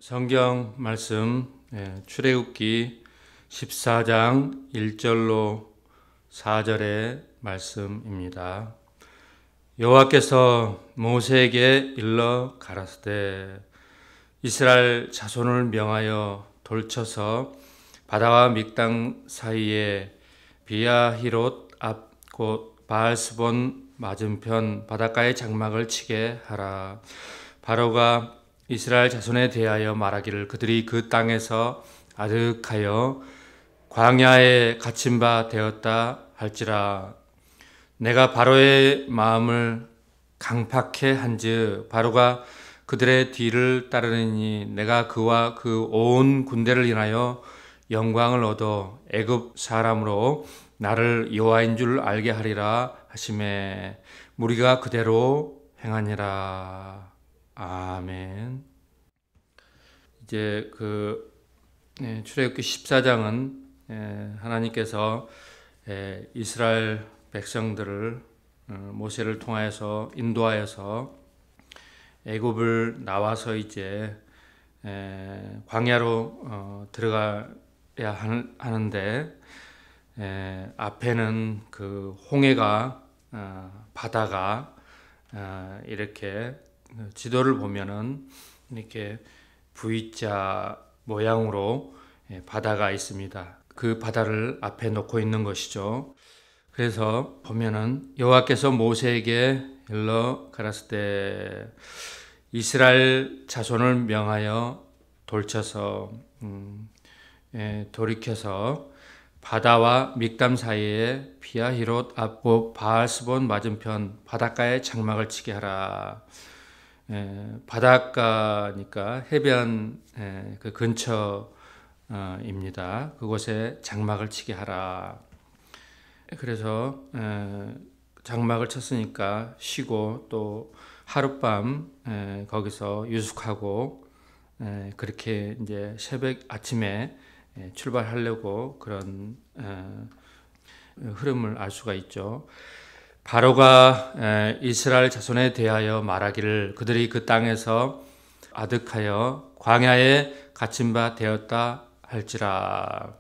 성경 말씀 출애굽기 14장 1절로 4절의 말씀입니다. 여호와께서 모세에게 일러 가라사대 이스라엘 자손을 명하여 돌쳐서 바다와 믹당 사이에 비야히롯 앞 곧 바알스본 맞은편 바닷가에 장막을 치게 하라. 바로가 이스라엘 자손에 대하여 말하기를 그들이 그 땅에서 아득하여 광야에 갇힌 바 되었다 할지라. 내가 바로의 마음을 강팍해 한즉 바로가 그들의 뒤를 따르니 내가 그와 그 온 군대를 인하여 영광을 얻어 애굽 사람으로 나를 여호와인 줄 알게 하리라 하시매 무리가 그대로 행하니라. 아멘. 이제 출애굽기 14장은 하나님께서 이스라엘 백성들을 모세를 통하여서 인도하여서 애굽을 나와서 이제 광야로 들어가야 하는데 앞에는 그 홍해가 바다가 이렇게 지도를 보면은 이렇게 V자 모양으로 바다가 있습니다. 그 바다를 앞에 놓고 있는 것이죠. 그래서 보면은 여호와께서 모세에게 일러 가라사대 이스라엘 자손을 명하여 돌쳐서 돌이켜서 바다와 믹담 사이에 비야히롯 앞 곧 바알스본 맞은편 바닷가에 장막을 치게 하라. 바닷가니까 해변 그 근처입니다. 그곳에 장막을 치게 하라. 그래서 장막을 쳤으니까 쉬고 또 하룻밤 거기서 유숙하고 그렇게 이제 새벽 아침에 출발하려고 그런 흐름을 알 수가 있죠. 바로가 이스라엘 자손에 대하여 말하기를 그들이 그 땅에서 아득하여 광야에 갇힌 바 되었다 할지라.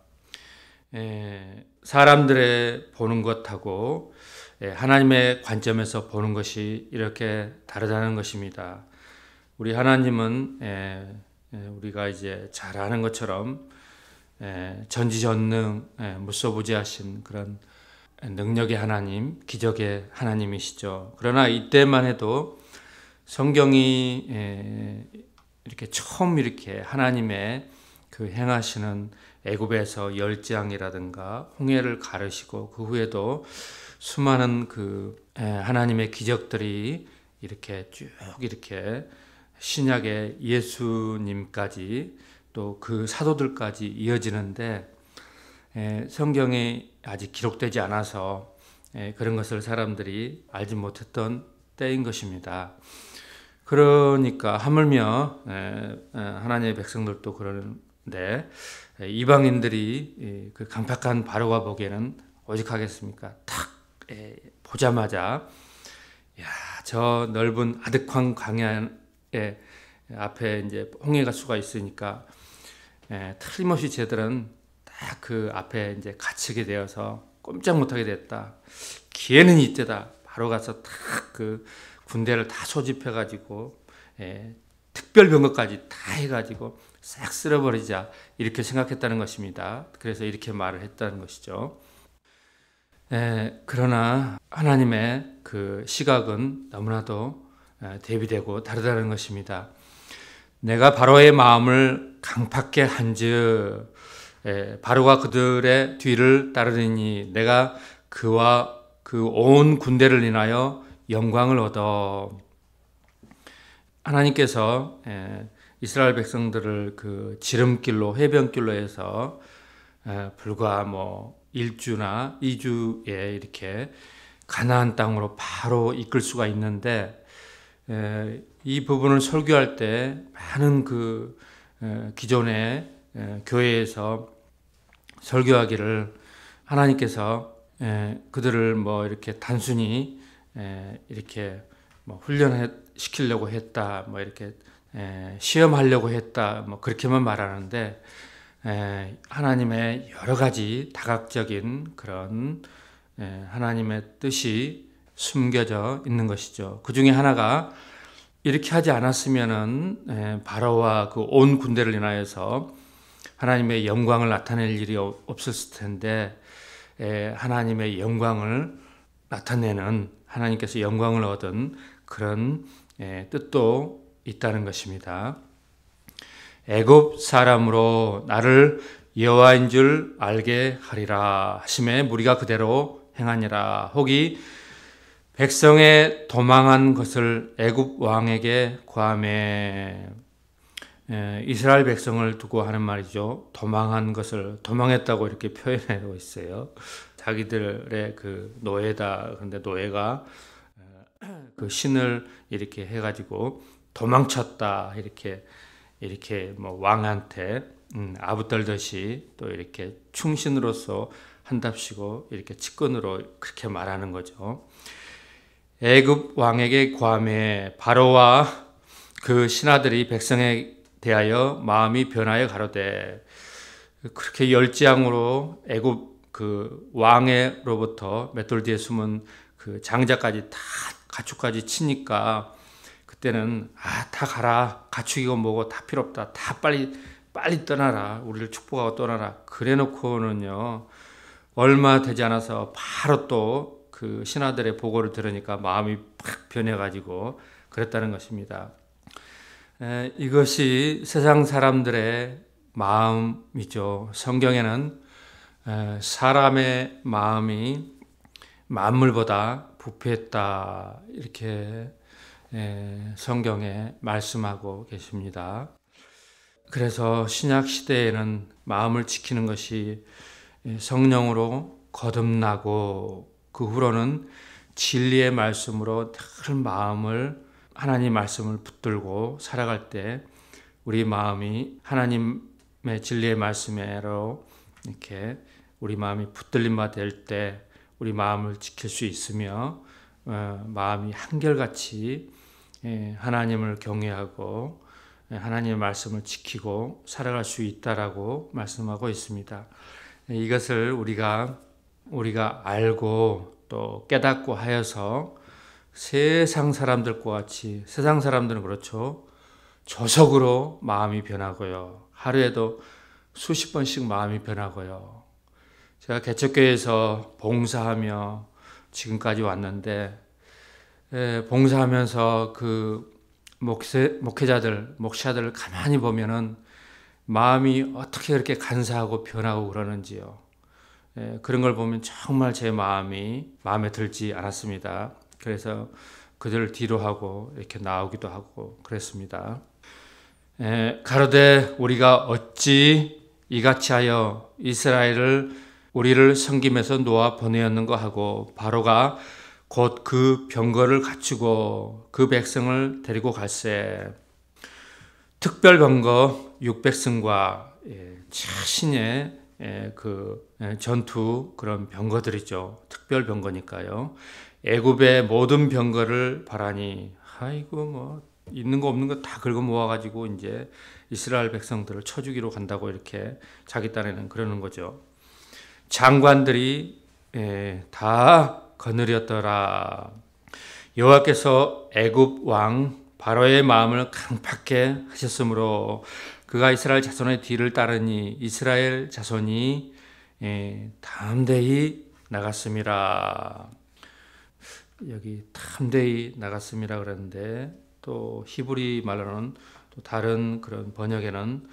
사람들의 보는 것하고 하나님의 관점에서 보는 것이 이렇게 다르다는 것입니다. 우리 하나님은 우리가 이제 잘 아는 것처럼 전지전능 무소부지하신 그런 능력의 하나님, 기적의 하나님이시죠. 그러나 이때만 해도 성경이 이렇게 처음 이렇게 하나님의 그 행하시는 애굽에서 열지왕이라든가 홍해를 가르시고 그 후에도 수많은 그 하나님의 기적들이 이렇게 쭉 이렇게 신약의 예수님까지 또 그 사도들까지 이어지는데 성경이 아직 기록되지 않아서 그런 것을 사람들이 알지 못했던 때인 것입니다. 그러니까 하물며 하나님의 백성들도 그러는데 이방인들이 그 강팍한 바로가 보기에는 오직하겠습니까? 탁 보자마자 야, 저 넓은 아득한 광야에 앞에 이제 홍해가 수가 있으니까 틀림없이 쟤들은 딱 그 앞에 이제 갇히게 되어서 꼼짝 못하게 됐다. 기회는 이때다. 바로 가서 딱 그 군대를 다 소집해가지고 특별 병거까지 다 해가지고 싹 쓸어버리자 이렇게 생각했다는 것입니다. 그래서 이렇게 말을 했다는 것이죠. 그러나 하나님의 그 시각은 너무나도 대비되고 다르다는 것입니다. 내가 바로의 마음을 강팍게 한즉 바로가 그들의 뒤를 따르니 내가 그와 그 온 군대를 인하여 영광을 얻어. 하나님께서 이스라엘 백성들을 그 지름길로 해변길로 해서 불과 뭐 1주나 2주에 이렇게 가나안 땅으로 바로 이끌 수가 있는데 이 부분을 설교할 때 많은 그 기존의 교회에서 설교하기를 하나님께서 그들을 뭐 이렇게 단순히 이렇게 뭐 훈련시키려고 했다 뭐 이렇게 시험하려고 했다, 뭐 그렇게만 말하는데 하나님의 여러 가지 다각적인 그런 하나님의 뜻이 숨겨져 있는 것이죠. 그 중에 하나가 이렇게 하지 않았으면은 바로와 그 온 군대를 인하여서 하나님의 영광을 나타낼 일이 없었을 텐데 하나님의 영광을 나타내는 하나님께서 영광을 얻은 그런 뜻도 있다는 것입니다. 애굽 사람으로 나를 여호와인 줄 알게 하리라 하심에 무리가 그대로 행하니라. 혹이 백성의 도망한 것을 애굽 왕에게 고하매 이스라엘 백성을 두고 하는 말이죠. 도망한 것을 도망했다고 이렇게 표현하고 있어요. 자기들의 그 노예다. 그런데 노예가 그 신을 이렇게 해가지고 도망쳤다. 이렇게 뭐 왕한테 아부떨듯이 또 이렇게 충신으로서 한답시고 이렇게 측근으로 그렇게 말하는 거죠. 애굽 왕에게 고하매 바로와 그 신하들이 백성에 대하여 마음이 변하여 가로되 그렇게 열지양으로 애굽 그 왕으로부터 맷돌 뒤에 숨은 그 장자까지 다 가축까지 치니까 그때는 다 가라, 가축이고 뭐고 다 필요 없다, 다 빨리 떠나라, 우리를 축복하고 떠나라. 그래놓고는요 얼마 되지 않아서 바로 또 그 신하들의 보고를 들으니까 마음이 팍 변해가지고 그랬다는 것입니다. 이것이 세상 사람들의 마음이죠. 성경에는 사람의 마음이 만물보다 부패했다 이렇게 성경에 말씀하고 계십니다. 그래서 신약 시대에는 마음을 지키는 것이 성령으로 거듭나고 그 후로는 진리의 말씀으로 늘 마음을 하나님 말씀을 붙들고 살아갈 때 우리 마음이 하나님의 진리의 말씀으로 이렇게 우리 마음이 붙들림 바 될 때 우리 마음을 지킬 수 있으며 마음이 한결같이 하나님을 경외하고 하나님의 말씀을 지키고 살아갈 수 있다라고 말씀하고 있습니다. 이것을 우리가 알고 또 깨닫고 하여서 세상 사람들과 같이 세상 사람들은 그렇죠. 조석으로 마음이 변하고요. 하루에도 수십 번씩 마음이 변하고요. 제가 개척교회에서 봉사하며 지금까지 왔는데 봉사하면서 그 목회자들 가만히 보면은 마음이 어떻게 그렇게 간사하고 변하고 그러는지요. 그런 걸 보면 정말 제 마음이 마음에 들지 않았습니다. 그래서 그들을 뒤로 하고 이렇게 나오기도 하고 그랬습니다. 가로되 우리가 어찌 이같이 하여 이스라엘을 우리를 섬김에서 놓아 보내었는가 하고 바로가 곧 그 병거를 갖추고 그 백성을 데리고 갈새 특별 병거 600승과 자신의 그 전투 그런 병거들이죠. 특별 병거니까요. 애굽의 모든 병거를 바라니 아이고 뭐 있는 거 없는 거 다 긁어 모아가지고 이제 이스라엘 백성들을 쳐 죽이러 간다고 이렇게 자기 딴에는 그러는 거죠. 장관들이 다 거느렸더라. 여호와께서 애굽 왕 바로의 마음을 강팍해 하셨으므로 그가 이스라엘 자손의 뒤를 따르니 이스라엘 자손이 담대히 나갔음이라. 여기 담대히 나갔음이라 그러는데 또 히브리 말로는 또 다른 그런 번역에는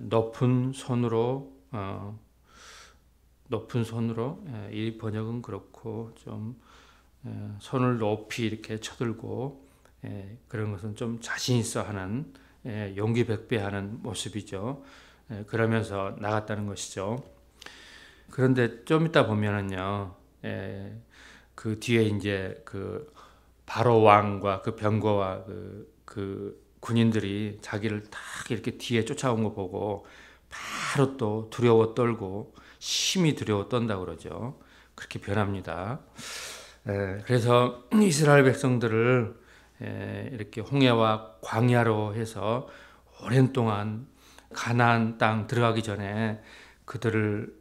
높은 손으로 이 번역은 그렇고 좀 손을 높이 이렇게 쳐들고 그런 것은 좀 자신 있어 하는 용기 백배하는 모습이죠. 그러면서 나갔다는 것이죠. 그런데 좀 이따 보면은요, 그 뒤에 이제 그 바로 왕과 그 병거와 그 군인들이 자기를 딱 이렇게 뒤에 쫓아온 거 보고 바로 또 두려워 떨고 심히 두려워 떤다 그러죠. 그렇게 변합니다. 그래서 이스라엘 백성들을 이렇게 홍해와 광야로 해서 오랜 동안 가나안 땅 들어가기 전에 그들을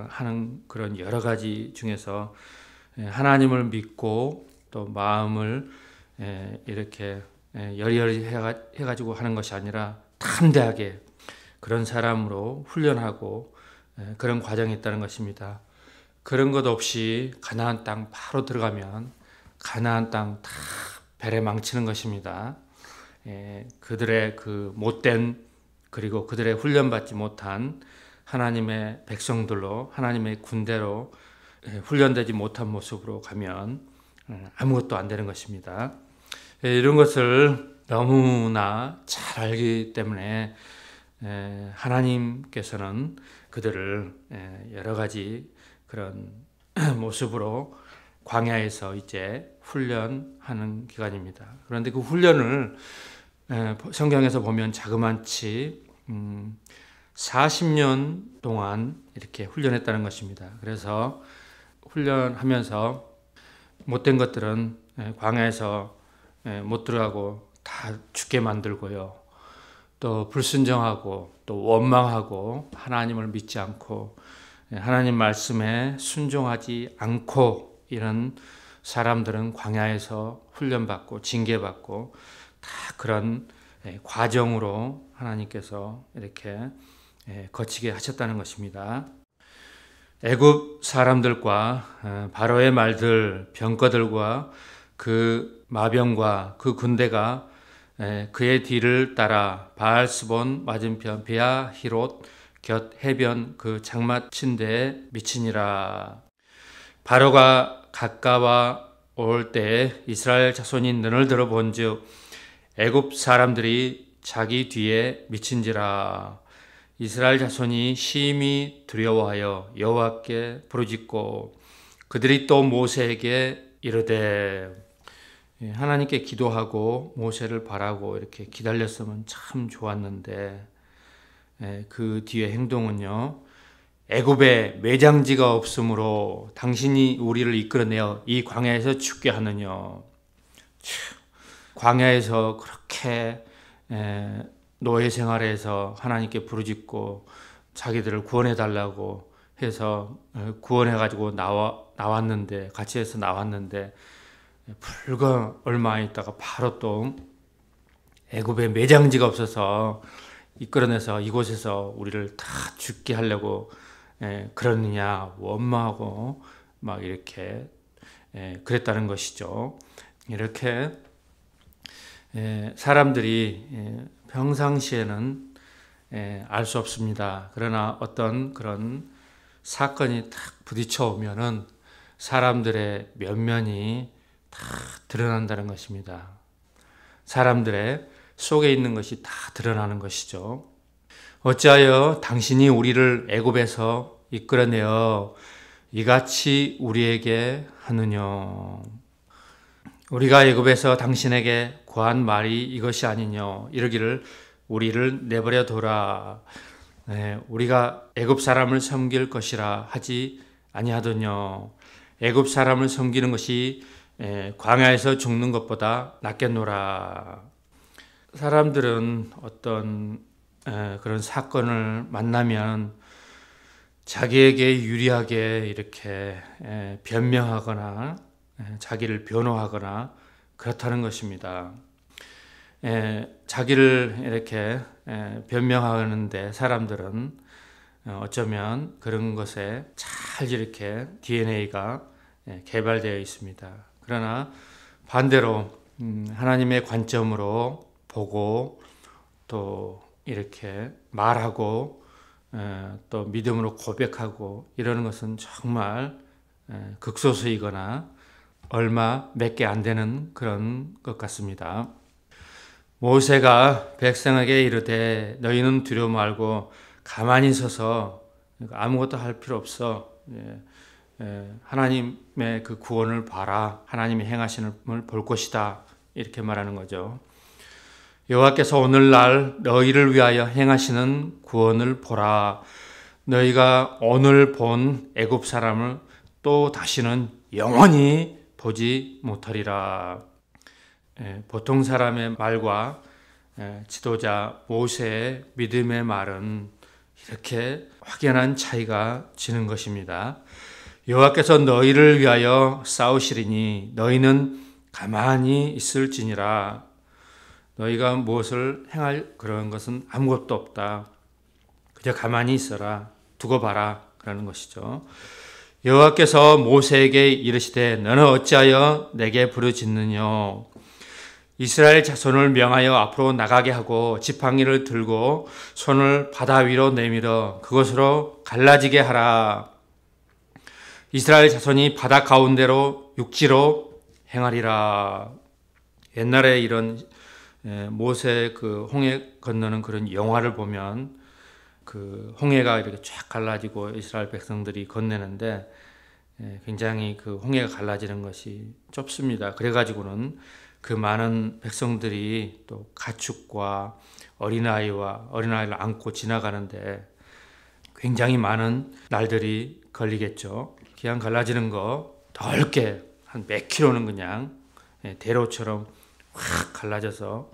하는 그런 여러 가지 중에서 하나님을 믿고 또 마음을 이렇게 여리여리 해가지고 하는 것이 아니라 담대하게 그런 사람으로 훈련하고 그런 과정이 있다는 것입니다. 그런 것 없이 가나안 땅 바로 들어가면 가나안 땅 다 배를 망치는 것입니다. 그들의 그 못된 그리고 그들의 훈련받지 못한 하나님의 백성들로 하나님의 군대로 훈련되지 못한 모습으로 가면 아무것도 안 되는 것입니다. 이런 것을 너무나 잘 알기 때문에 하나님께서는 그들을 여러 가지 그런 모습으로 광야에서 이제 훈련하는 기간입니다. 그런데 그 훈련을 성경에서 보면 자그만치 40년 동안 이렇게 훈련했다는 것입니다. 그래서 훈련하면서 못된 것들은 광야에서 못 들어가고 다 죽게 만들고요. 또 불순종하고 또 원망하고 하나님을 믿지 않고 하나님 말씀에 순종하지 않고 이런 사람들은 광야에서 훈련받고 징계받고 다 그런 과정으로 하나님께서 이렇게 거치게 하셨다는 것입니다. 애굽 사람들과 바로의 말들, 병거들과 그 마병과 그 군대가 그의 뒤를 따라 바알스본 맞은편 베아히롯 곁 해변 그 장마친 데에 미치니라. 바로가 가까워 올 때에 이스라엘 자손이 눈을 들어 본즉 애굽 사람들이 자기 뒤에 미친지라. 이스라엘 자손이 심히 두려워하여 여호와께 부르짖고 그들이 또 모세에게 이르되, 하나님께 기도하고 모세를 바라고 이렇게 기다렸으면 참 좋았는데 그 뒤에 행동은요, 애굽에 매장지가 없으므로 당신이 우리를 이끌어내어 이 광야에서 죽게 하느냐. 광야에서 그렇게 노예 생활에서 하나님께 부르짖고 자기들을 구원해 달라고 해서 구원해 가지고 나왔는데, 같이 해서 나왔는데 불과 얼마 있다가 바로 또 애굽에 매장지가 없어서 이끌어내서 이곳에서 우리를 다 죽게 하려고 그러느냐 원망하고 막 이렇게 그랬다는 것이죠. 이렇게 사람들이 평상시에는 알 수 없습니다. 그러나 어떤 그런 사건이 딱 부딪혀 오면은 사람들의 면면이 다 드러난다는 것입니다. 사람들의 속에 있는 것이 다 드러나는 것이죠. 어찌하여 당신이 우리를 애굽에서 이끌어내어 이같이 우리에게 하느냐. 우리가 애굽에서 당신에게 구한 말이 이것이 아니냐. 이러기를 우리를 내버려 둬라. 우리가 애굽 사람을 섬길 것이라 하지 아니하더냐. 애굽 사람을 섬기는 것이 광야에서 죽는 것보다 낫겠노라. 사람들은 어떤 그런 사건을 만나면 자기에게 유리하게 이렇게 변명하거나 자기를 변호하거나 그렇다는 것입니다. 자기를 이렇게 변명하는데 사람들은 어쩌면 그런 것에 잘 이렇게 DNA가 개발되어 있습니다. 그러나 반대로 하나님의 관점으로 보고 또 이렇게 말하고 또 믿음으로 고백하고 이러는 것은 정말 극소수이거나 얼마 몇 개 안 되는 그런 것 같습니다. 모세가 백성에게 이르되 너희는 두려워 말고 가만히 서서 아무것도 할 필요 없어. 하나님의 그 구원을 봐라. 하나님이 행하시는 볼 것이다. 이렇게 말하는 거죠. 여호와께서 오늘날 너희를 위하여 행하시는 구원을 보라. 너희가 오늘 본 애굽 사람을 또 다시는 영원히 보지 못하리라. 보통 사람의 말과 지도자 모세의 믿음의 말은 이렇게 확연한 차이가 지는 것입니다. 여호와께서 너희를 위하여 싸우시리니 너희는 가만히 있을지니라. 너희가 무엇을 행할 그런 것은 아무것도 없다. 그저 가만히 있어라. 두고 봐라. 그러는 것이죠. 여호와께서 모세에게 이르시되 너는 어찌하여 내게 부르짖느냐. 이스라엘 자손을 명하여 앞으로 나가게 하고 지팡이를 들고 손을 바다 위로 내밀어 그것으로 갈라지게 하라. 이스라엘 자손이 바다 가운데로 육지로 행하리라. 옛날에 이런 모세 그 홍해 건너는 그런 영화를 보면 그 홍해가 이렇게 쫙 갈라지고 이스라엘 백성들이 건너는데 굉장히 그 홍해가 갈라지는 것이 좁습니다. 그래가지고는 그 많은 백성들이 또 가축과 어린아이를 안고 지나가는데 굉장히 많은 날들이 걸리겠죠. 그냥 갈라지는 거 넓게 한 몇 킬로는 그냥 대로처럼 확 갈라져서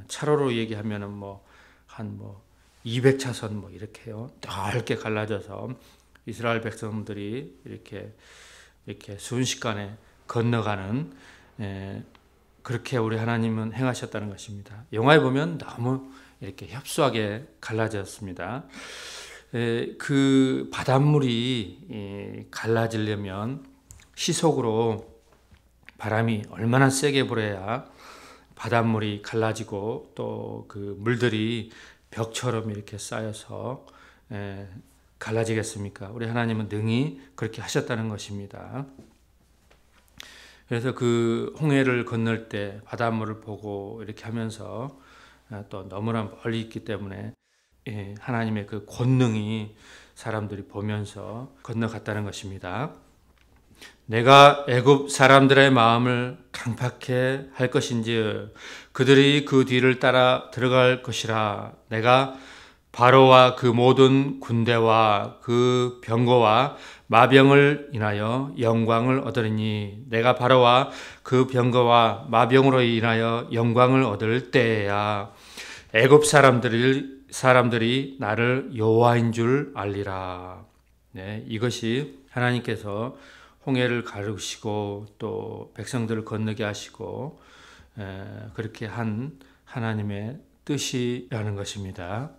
차로로 얘기하면은 한 200차선 이렇게요. 넓게 갈라져서 이스라엘 백성들이 이렇게 순식간에 건너가는 그렇게 우리 하나님은 행하셨다는 것입니다. 영화에 보면 너무 이렇게 협소하게 갈라졌습니다. 그 바닷물이 갈라지려면 시속으로 바람이 얼마나 세게 불어야 바닷물이 갈라지고 또 그 물들이 벽처럼 이렇게 쌓여서 갈라지겠습니까? 우리 하나님은 능히 그렇게 하셨다는 것입니다. 그래서 그 홍해를 건널 때 바닷물을 보고 이렇게 하면서 또 너무나 멀리 있기 때문에 하나님의 그 권능이 사람들이 보면서 건너갔다는 것입니다. 내가 애굽 사람들의 마음을 강팍해 할 것인지 그들이 그 뒤를 따라 들어갈 것이라. 내가 바로와 그 모든 군대와 그 병거와 마병을 인하여 영광을 얻으리니 내가 바로와 그 병거와 마병으로 인하여 영광을 얻을 때에야 애굽 사람들이 나를 여호와인 줄 알리라. 네, 이것이 하나님께서 홍해를 가르시고 또 백성들을 건너게 하시고 그렇게 한 하나님의 뜻이라는 것입니다.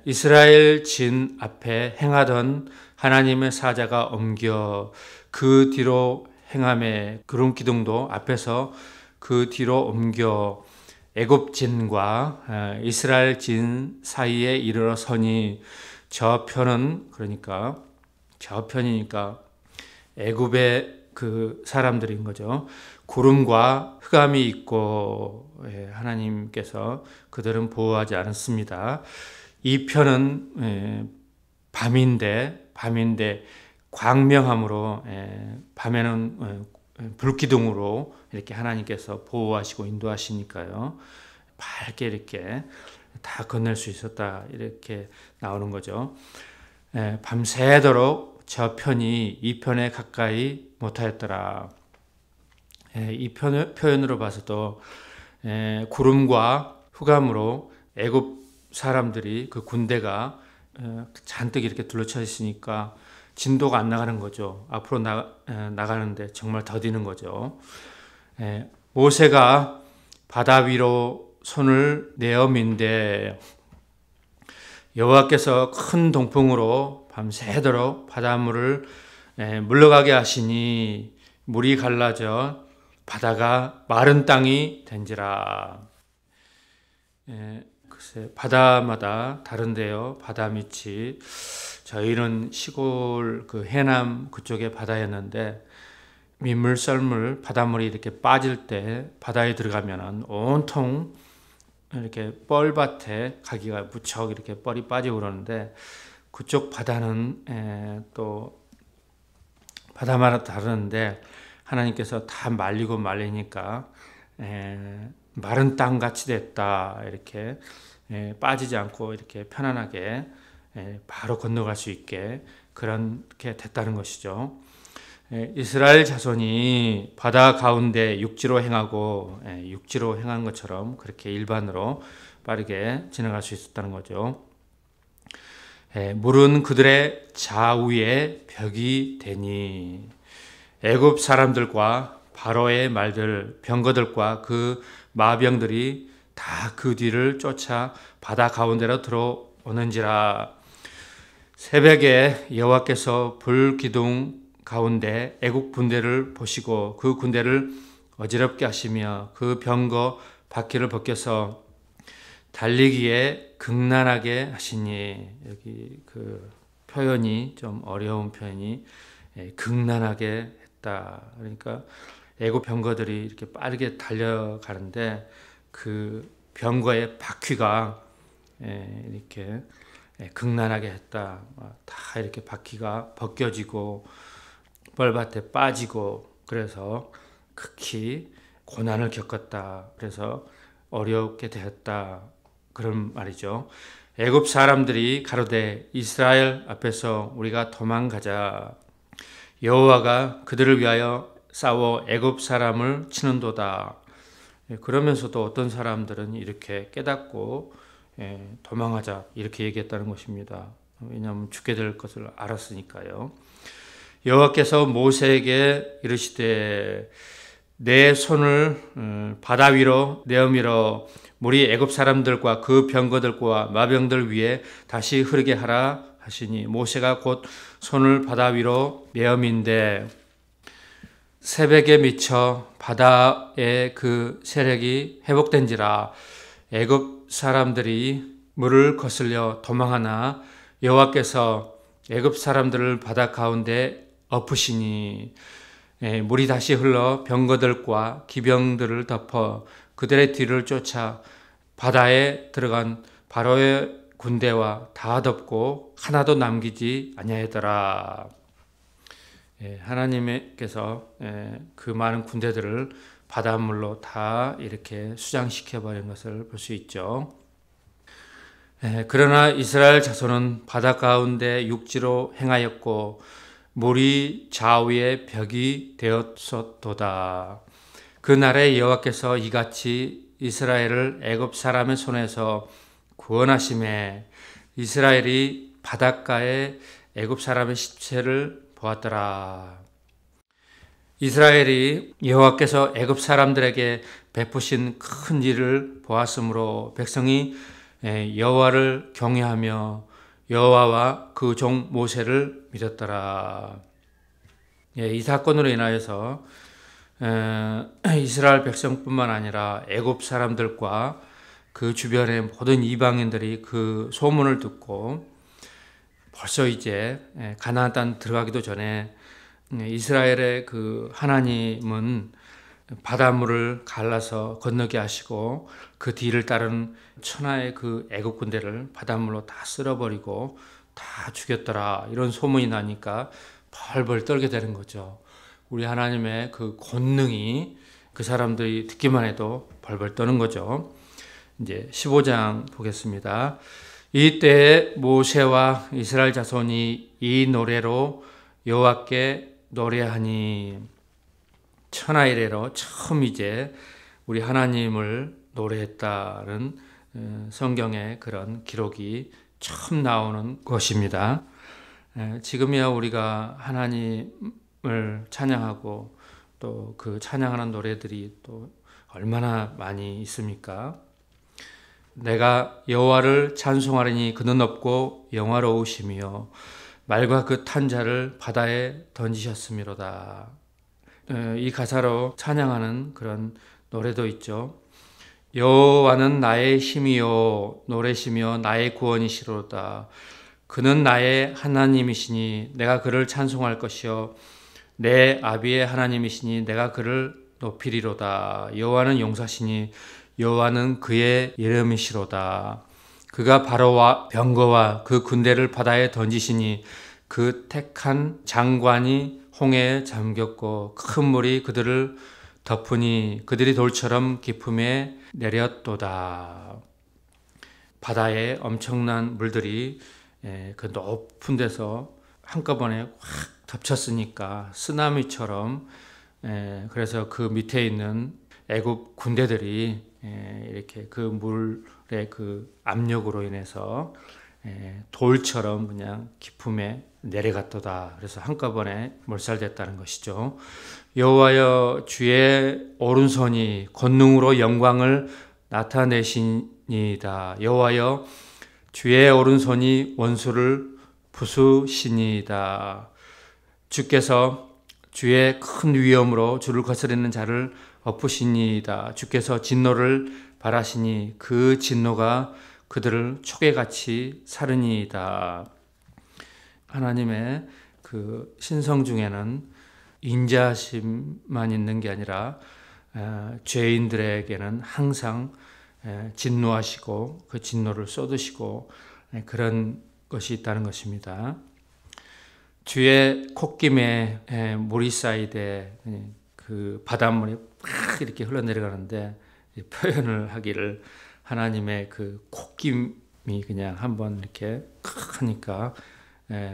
이스라엘 진 앞에 행하던 하나님의 사자가 옮겨 그 뒤로 행함에 구름 기둥도 앞에서 그 뒤로 옮겨 애굽 진과 이스라엘 진 사이에 이르러 서니 저편이니까 애굽의 그 사람들인 거죠. 구름과 흑암이 있고 하나님께서 그들은 보호하지 않았습니다. 이 편은 밤인데 광명함으로 밤에는 불기둥으로 이렇게 하나님께서 보호하시고 인도하시니까요. 밝게 이렇게 다 건널 수 있었다 이렇게 나오는 거죠. 밤새도록 저 편이 이 편에 가까이 못하였더라. 이 표현으로 봐서도 구름과 흑암으로 애굽 사람들이 그 군대가 잔뜩 이렇게 둘러쳐 있으니까 진도가 안 나가는 거죠. 앞으로 나가는데 정말 더디는 거죠. 모세가 바다 위로 손을 내어 민대 여호와께서 큰 동풍으로 밤새도록 바닷물을 물러가게 하시니 물이 갈라져 바다가 마른 땅이 된지라. 글쎄 바다마다 다른데요. 바다 밑이 저희는 시골 그 해남 그쪽에 바다였는데 민물썰물 바닷물이 이렇게 빠질 때 바다에 들어가면은 온통 이렇게 뻘밭에 가기가 무척 이렇게 뻘이 빠지고 그러는데 그쪽 바다는 또 바다마다 다르는데 하나님께서 다 말리니까 마른 땅 같이 됐다 이렇게 빠지지 않고 이렇게 편안하게 바로 건너갈 수 있게 그렇게 됐다는 것이죠. 이스라엘 자손이 바다 가운데 육지로 행하고 육지로 행한 것처럼 그렇게 일반으로 빠르게 지나갈 수 있었다는 거죠. 물은 그들의 좌우에 벽이 되니 애굽 사람들과 바로의 말들, 병거들과 그 마병들이 다 그 뒤를 쫓아 바다 가운데로 들어오는지라. 새벽에 여호와께서 불기둥 가운데 애국 군대를 보시고 그 군대를 어지럽게 하시며 그 병거 바퀴를 벗겨서 달리기에 극난하게 하시니. 여기 그 표현이 좀 어려운 표현이 극난하게 했다. 그러니까 애국 병거들이 이렇게 빠르게 달려가는데 그 병거의 바퀴가 이렇게 극난하게 했다. 다 이렇게 바퀴가 벗겨지고 뻘밭에 빠지고 그래서 극히 고난을 겪었다. 그래서 어렵게 되었다. 그런 말이죠. 애굽 사람들이 가로되 이스라엘 앞에서 우리가 도망가자. 여호와가 그들을 위하여 싸워 애굽 사람을 치는도다. 그러면서도 어떤 사람들은 이렇게 깨닫고 도망하자 이렇게 얘기했다는 것입니다. 왜냐하면 죽게 될 것을 알았으니까요. 여호와께서 모세에게 이르시되 내 손을 바다 위로 내어밀어 물이 애굽 사람들과 그 병거들과 마병들 위에 다시 흐르게 하라 하시니 모세가 곧 손을 바다 위로 내어민데 새벽에 미쳐 바다의 그 세력이 회복된지라. 애굽 사람들이 물을 거슬려 도망하나 여호와께서 애굽 사람들을 바다 가운데 엎으시니 물이 다시 흘러 병거들과 기병들을 덮어 그들의 뒤를 쫓아 바다에 들어간 바로의 군대와 다 덮고 하나도 남기지 아니하더라. 하나님께서 그 많은 군대들을 바닷물로 다 이렇게 수장시켜 버린 것을 볼 수 있죠. 그러나 이스라엘 자손은 바다 가운데 육지로 행하였고 물이 좌우에 벽이 되었었도다. 그 날에 여호와께서 이같이 이스라엘을 애굽 사람의 손에서 구원하심에 이스라엘이 바닷가에 애굽 사람의 시체를 보았더라. 이스라엘이 여호와께서 애굽 사람들에게 베푸신 큰 일을 보았으므로 백성이 여호와를 경외하며 여호와와 그 종 모세를 믿었더라. 이 사건으로 인하여서 이스라엘 백성뿐만 아니라 애굽 사람들과 그 주변의 모든 이방인들이 그 소문을 듣고 벌써 이제 가나안 땅 들어가기도 전에 이스라엘의 그 하나님은 바닷물을 갈라서 건너게 하시고 그 뒤를 따른 천하의 그 애국 군대를 바닷물로 다 쓸어버리고 다 죽였더라. 이런 소문이 나니까 벌벌 떨게 되는 거죠. 우리 하나님의 그 권능이 그 사람들이 듣기만 해도 벌벌 떠는 거죠. 이제 15장 보겠습니다. 이때 모세와 이스라엘 자손이 이 노래로 여호와께 노래하니. 천하 이래로 처음 이제 우리 하나님을 노래했다는 성경의 그런 기록이 처음 나오는 것입니다. 지금이야 우리가 하나님을 찬양하고 또 그 찬양하는 노래들이 또 얼마나 많이 있습니까? 내가 여호와를 찬송하리니 그는 없고 영화로우시며 말과 그 탄 자를 바다에 던지셨음이로다. 이 가사로 찬양하는 그런 노래도 있죠. 여호와는 나의 힘이요 노래시며 나의 구원이시로다. 그는 나의 하나님이시니 내가 그를 찬송할 것이요 내 아비의 하나님이시니 내가 그를 높이리로다. 여호와는 용사시니 여호와는 그의 이름이시로다. 그가 바로와 병거와 그 군대를 바다에 던지시니 그 택한 장관이 홍해에 잠겼고 큰 물이 그들을 덮으니 그들이 돌처럼 깊음에 내렸도다. 바다에 엄청난 물들이 그 높은 데서 한꺼번에 확 덮쳤으니까 쓰나미처럼 그래서 그 밑에 있는 애굽 군대들이 이렇게 그 물의 그 압력으로 인해서 돌처럼 그냥 깊음에 내려갔도다. 그래서 한꺼번에 몰살됐다는 것이죠. 여호와여 주의 오른손이 권능으로 영광을 나타내시니이다. 여호와여 주의 오른손이 원수를 부수시니이다. 주께서 주의 큰 위엄으로 주를 거스르는 자를 엎으시니이다. 주께서 진노를 발하시니 그 진노가 그들을 촉에같이 사르니이다. 하나님의 그 신성 중에는 인자심만 있는 게 아니라 죄인들에게는 항상 진노하시고 그 진노를 쏟으시고 그런 것이 있다는 것입니다. 주의 콧김에 물이 쌓이되 그 바닷물이 팍 이렇게 흘러내려가는데 표현을 하기를 하나님의 그 콧김이 그냥 한번 이렇게 하니까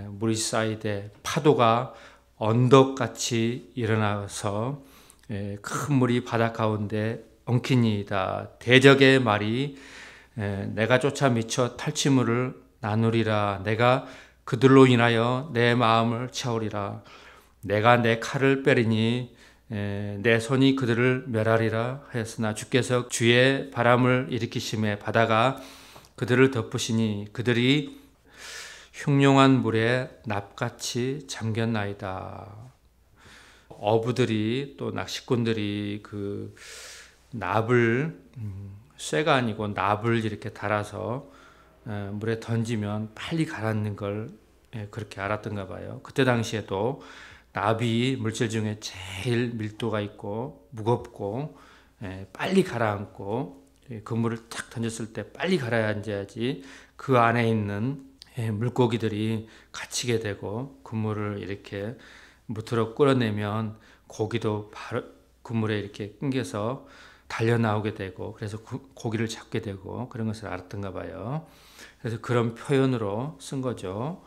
물이 쌓이되 파도가 언덕같이 일어나서 큰 물이 바다 가운데 엉키니이다. 대적의 말이 내가 쫓아 미쳐 탈취물을 나누리라. 내가 그들로 인하여 내 마음을 채우리라. 내가 내 칼을 빼리니 내 손이 그들을 멸하리라 하였으나 주께서 주의 바람을 일으키심에 바다가 그들을 덮으시니 그들이 흉룡한 물에 납같이 잠겼나이다. 어부들이 또 낚시꾼들이 그 납을 쇠가 아니고 납을 이렇게 달아서 물에 던지면 빨리 가라앉는 걸 그렇게 알았던가 봐요. 그때 당시에도 납이 물질 중에 제일 밀도가 있고 무겁고 빨리 가라앉고 그 물을 탁 던졌을 때 빨리 가라앉아야지 그 안에 있는 물고기들이 갇히게 되고 그 물을 이렇게 무트로 끌어내면 고기도 바로 그 물에 이렇게 끊겨서 달려 나오게 되고 그래서 고기를 잡게 되고 그런 것을 알았던가 봐요. 그래서 그런 표현으로 쓴 거죠.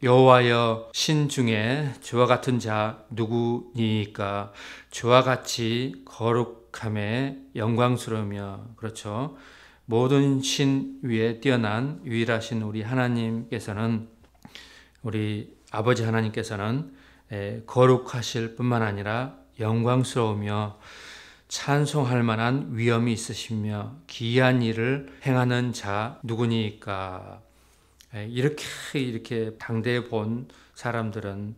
여호와여 신 중에 주와 같은 자 누구니까 주와 같이 거룩함에 영광스러우며 그렇죠. 모든 신 위에 뛰어난 유일하신 우리 하나님께서는 우리 아버지 하나님께서는 거룩하실 뿐만 아니라 영광스러우며 찬송할 만한 위엄이 있으시며 기이한 일을 행하는 자 누구니까. 이렇게 당대에 본 사람들은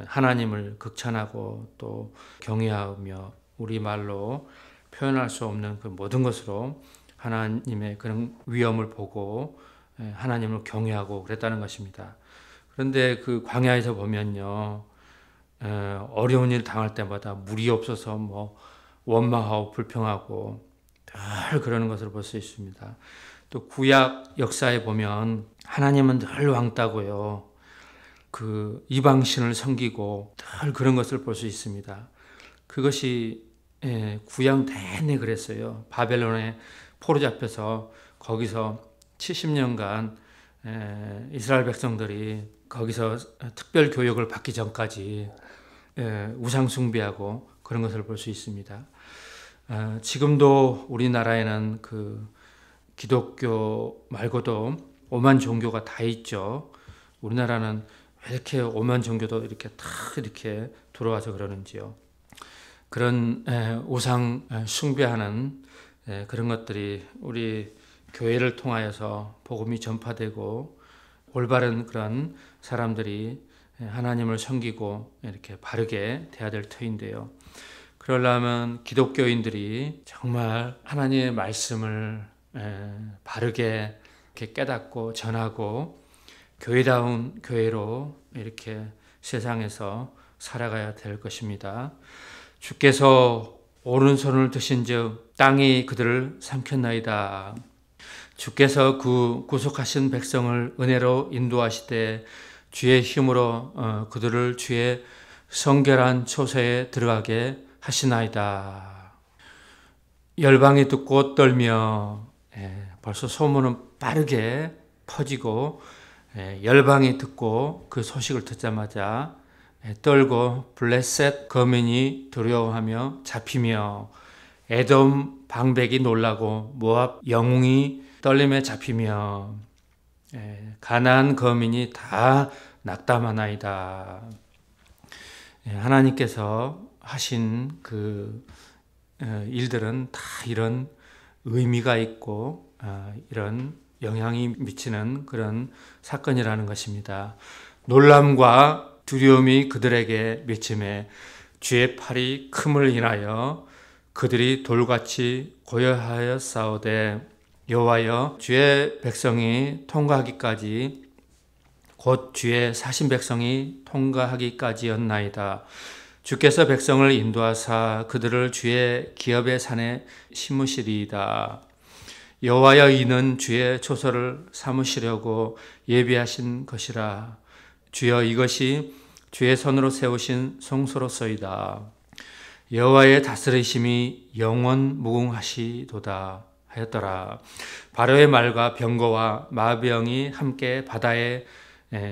하나님을 극찬하고 또 경외하며 우리말로 표현할 수 없는 그 모든 것으로 하나님의 그런 위엄을 보고 하나님을 경외하고 그랬다는 것입니다. 그런데 그 광야에서 보면요, 어려운 일 당할 때마다 물이 없어서 뭐 원망하고 불평하고 늘 그러는 것을 볼 수 있습니다. 또 구약 역사에 보면 하나님은 늘 왕따고요. 그 이방신을 섬기고 늘 그런 것을 볼 수 있습니다. 그것이 구약 내내 그랬어요. 바벨론에 포로 잡혀서 거기서 70년간 이스라엘 백성들이 거기서 특별 교육을 받기 전까지 우상 숭배하고 그런 것을 볼 수 있습니다. 지금도 우리나라에는 그 기독교 말고도 오만 종교가 다 있죠. 우리나라는 왜 이렇게 오만 종교도 이렇게 다 이렇게 들어와서 그러는지요. 그런 우상 숭배하는 그런 것들이 우리 교회를 통하여서 복음이 전파되고 올바른 그런 사람들이 하나님을 섬기고 이렇게 바르게 돼야 될 터인데요. 그러려면 기독교인들이 정말 하나님의 말씀을 바르게 이렇게 깨닫고 전하고 교회다운 교회로 이렇게 세상에서 살아가야 될 것입니다. 주께서 오른손을 드신즉 땅이 그들을 삼켰나이다. 주께서 그 구속하신 백성을 은혜로 인도하시되 주의 힘으로 그들을 주의 성결한 초소에 들어가게 하시나이다. 열방이 듣고 떨며 벌써 소문은 빠르게 퍼지고 열방이 듣고 그 소식을 듣자마자 떨고 블레셋 거민이 두려워하며 잡히며 에돔 방백이 놀라고 모압 영웅이 떨림에 잡히며 가나안 거민이 다 낙담하나이다. 하나님께서 하신 그 일들은 다 이런 의미가 있고 이런 영향이 미치는 그런 사건이라는 것입니다. 놀람과 두려움이 그들에게 미침에 주의 팔이 큼을 인하여 그들이 돌같이 고요하여 싸우되 여호와여 주의 백성이 통과하기까지 곧 주의 사신 백성이 통과하기까지였나이다. 주께서 백성을 인도하사 그들을 주의 기업의 산에 심으시리이다. 여호와여 이는 주의 초소를 삼으시려고 예비하신 것이라. 주여 이것이 주의 손으로 세우신 성소로서이다. 여호와의 다스리심이 영원 무궁하시도다 하였더라. 바로의 말과 병거와 마병이 함께 바다에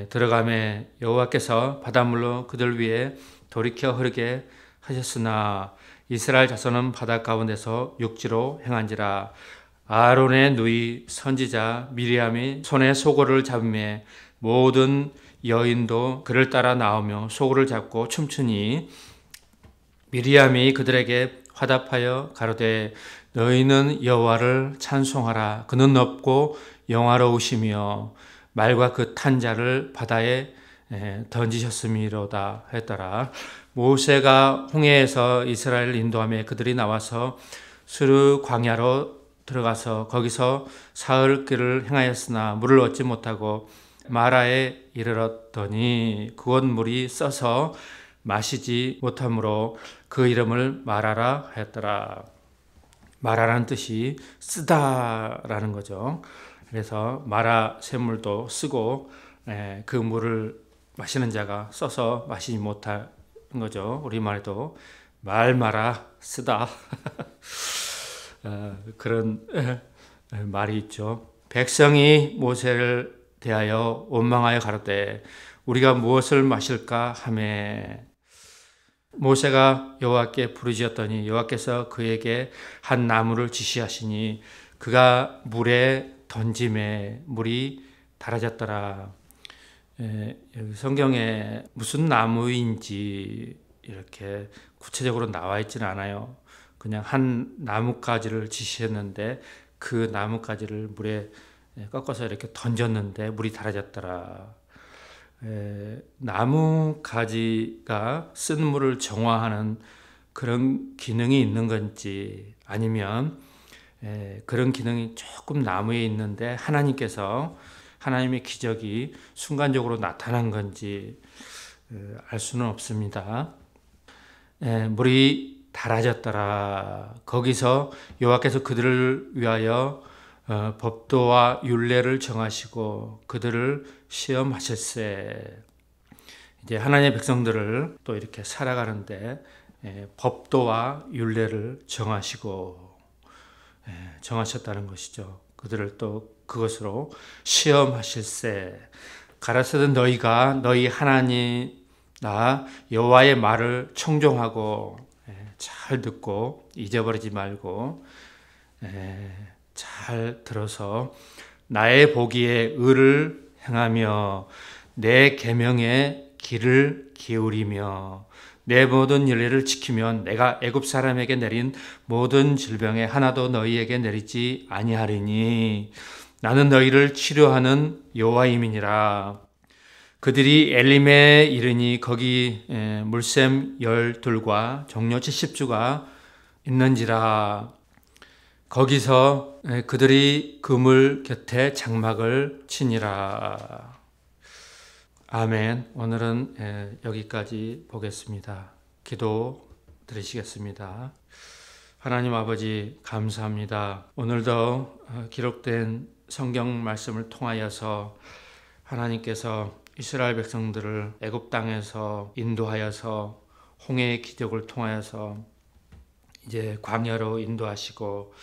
들어가매 여호와께서 바닷물로 그들 위에 돌이켜 흐르게 하셨으나 이스라엘 자손은 바다 가운데서 육지로 행한지라. 아론의 누이 선지자 미리암이 손에 소고를 잡음에 모든 여인도 그를 따라 나오며 소고를 잡고 춤추니 미리암이 그들에게 화답하여 가로되 너희는 여호와를 찬송하라. 그는 높고 영화로우시며 말과 그 탄 자를 바다에 던지셨음이로다 했더라. 모세가 홍해에서 이스라엘을 인도하며 그들이 나와서 스르 광야로 들어가서 거기서 사흘 길을 행하였으나 물을 얻지 못하고 마라에 이르렀더니 그곳 물이 써서 마시지 못하므로 그 이름을 마라라 하였더라. 마라라는 뜻이 쓰다라는 거죠. 그래서 마라 샘물도 쓰고 그 물을 마시는 자가 써서 마시지 못한 거죠. 우리말에도 말 마라 쓰다 그런 말이 있죠. 백성이 모세를 대하여 원망하여 가로되 우리가 무엇을 마실까 하매 모세가 여호와께 부르짖었더니 여호와께서 그에게 한 나무를 지시하시니 그가 물에 던짐에 물이 달아졌더라. 여기 성경에 무슨 나무인지 이렇게 구체적으로 나와 있지는 않아요. 그냥 한 나뭇가지를 지시했는데 그 나뭇가지를 물에 꺾어서 이렇게 던졌는데 물이 달아졌더라. 나뭇가지가 쓴 물을 정화하는 그런 기능이 있는 건지 아니면 그런 기능이 조금 나무에 있는데 하나님의 기적이 순간적으로 나타난 건지 알 수는 없습니다. 물이 달아졌더라. 거기서 여호와께서 그들을 위하여 법도와 율례를 정하시고 그들을 시험하실세. 이제 하나님의 백성들을 또 이렇게 살아가는데 법도와 율례를 정하셨다는 것이죠. 그들을 또 그것으로 시험하실세. 가라사대 너희가 너희 하나님 나 여호와의 말을 청종하고 잘 듣고 잊어버리지 말고 잘 들어서 나의 보기에 의를 행하며 내 계명에 귀를 기울이며 내 모든 윤례를 지키면 내가 애굽 사람에게 내린 모든 질병에 하나도 너희에게 내리지 아니하리니 나는 너희를 치료하는 여호와임이니라. 그들이 엘림에 이르니 거기 물샘 12과 종려 70주가 있는지라. 거기서 그들이 그물 곁에 장막을 치니라. 아멘. 오늘은 여기까지 보겠습니다. 기도 드리시겠습니다. 하나님 아버지 감사합니다. 오늘도 기록된 성경 말씀을 통하여서 하나님께서 이스라엘 백성들을 애굽 땅에서 인도하여서 홍해의 기적을 통하여서 이제 광야로 인도하시고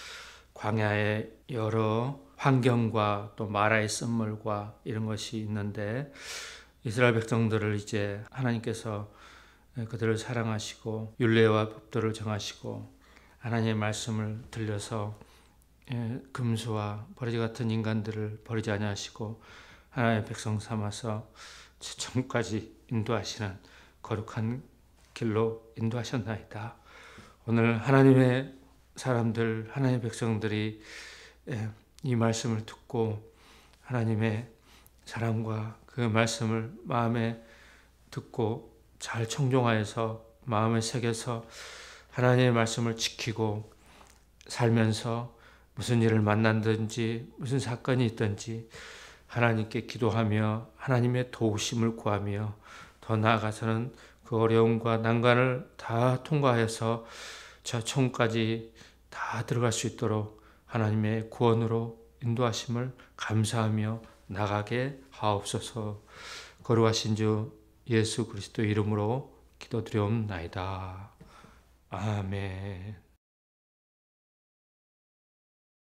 광야의 여러 환경과 또 마라의 쓴물과 이런 것이 있는데 이스라엘 백성들을 이제 하나님께서 그들을 사랑하시고 율례와 법도를 정하시고 하나님의 말씀을 들려서 금수와 버러지 같은 인간들을 버리지 아니하시고 하나님의 백성 삼아서 지천까지 인도하시는 거룩한 길로 인도하셨나이다. 오늘 하나님의 사람들, 하나님의 백성들이 이 말씀을 듣고 하나님의 사랑과 그 말씀을 마음에 듣고 잘 청종하여서 마음에 새겨서 하나님의 말씀을 지키고 살면서 무슨 일을 만난든지 무슨 사건이 있든지 하나님께 기도하며 하나님의 도우심을 구하며 더 나아가서는 그 어려움과 난관을 다 통과해서 저 천국까지 다 들어갈 수 있도록 하나님의 구원으로 인도하심을 감사하며 나가게 하옵소서. 거룩하신 주 예수 그리스도 이름으로 기도드리옵나이다. 아멘.